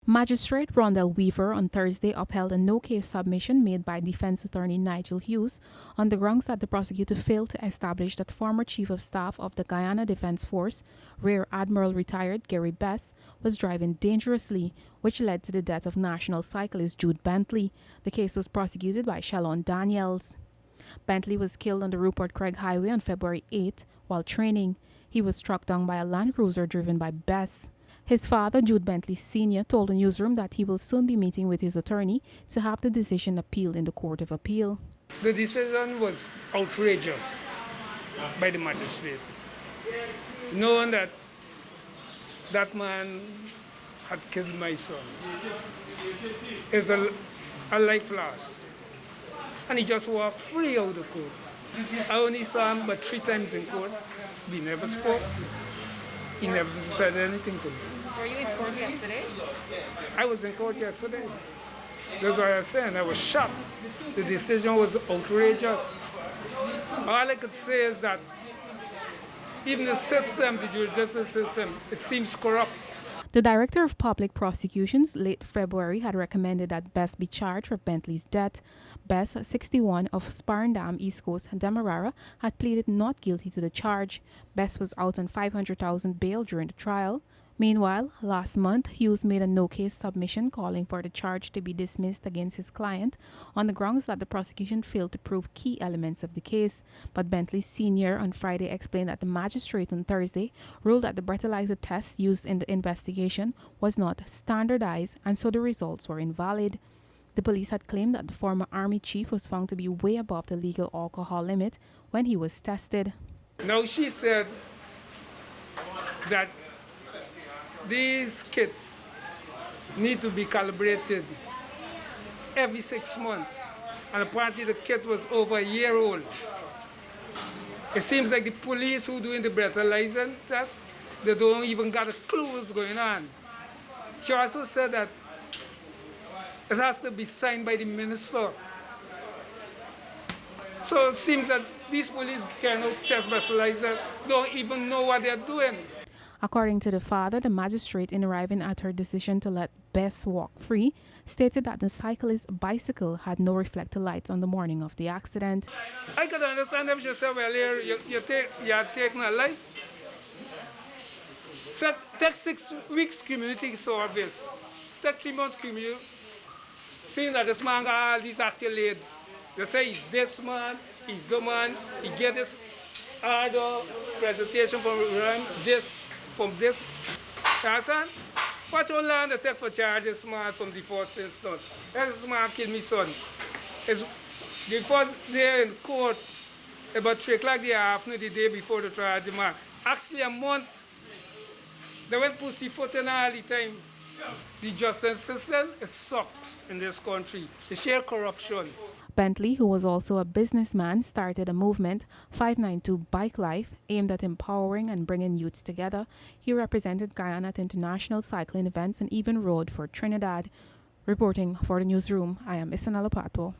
Magistrate Rondell Weaver on Thursday upheld a no-case submission made by defense attorney Nigel Hughes on the grounds that the prosecutor failed to establish that former Chief of Staff of the Guyana Defence Force, Rear Admiral retired Gary Bess, was driving dangerously, which led to the death of national cyclist Jude Bentley. The case was prosecuted by Shalon Daniels. Bentley was killed on the Rupert Craig Highway on February 8 while training. He was struck down by a Land Cruiser driven by Bess. His father, Jude Bentley Snr, told the newsroom that he will soon be meeting with his attorney to have the decision appealed in the Court of Appeal. The decision was outrageous by the magistrate, knowing that that man had killed my son. It's a life lost. And he just walked free out of the court. I only saw him but 3 times in court. We never spoke. He never said anything to me. Were you in court yesterday? I was in court yesterday. That's what I was saying. I was shocked. The decision was outrageous. All I could say is that even the system, the judicial system, it seems corrupt. The Director of Public Prosecutions late February had recommended that Bess be charged for Bentley's death. Bess, 61, of Sparendam, East Coast, Demerara, had pleaded not guilty to the charge. Bess was out on $500,000 bail during the trial. Meanwhile, last month, Hughes made a no-case submission calling for the charge to be dismissed against his client on the grounds that the prosecution failed to prove key elements of the case. But Bentley Snr on Friday explained that the magistrate on Thursday ruled that the breathalyzer test used in the investigation was not standardized, and so the results were invalid. The police had claimed that the former Army chief was found to be way above the legal alcohol limit when he was tested. Now she said that these kits need to be calibrated every 6 months. And apparently the kit was over a year old. It seems like the police who doing the breathalyzer test, they don't even got a clue what's going on. She also said that it has to be signed by the minister. So it seems that these police cannot test breathalyzer, don't even know what they're doing. According to the father, the magistrate, in arriving at her decision to let Bess walk free, stated that the cyclist's bicycle had no reflector lights on the morning of the accident. I could understand if she said, well, you are taking a life. So take 6 weeks community service, take 3 months community. Seeing that this man got all these accolades, they say he's this man, he's the man, he get this other presentation from this. You understand? What you learn to take for charge this man from the first instance? This man killed my son. It's the first day in court, about 3 o'clock the afternoon, the day before the trial, the man. Actually a month, they went pussyfooting all the time. The justice system, it sucks in this country. The sheer corruption. Bentley, who was also a businessman, started a movement, 592 Bike Life, aimed at empowering and bringing youths together. He represented Guyana at international cycling events and even rode for Trinidad. Reporting for the newsroom, I am Isanella Pato.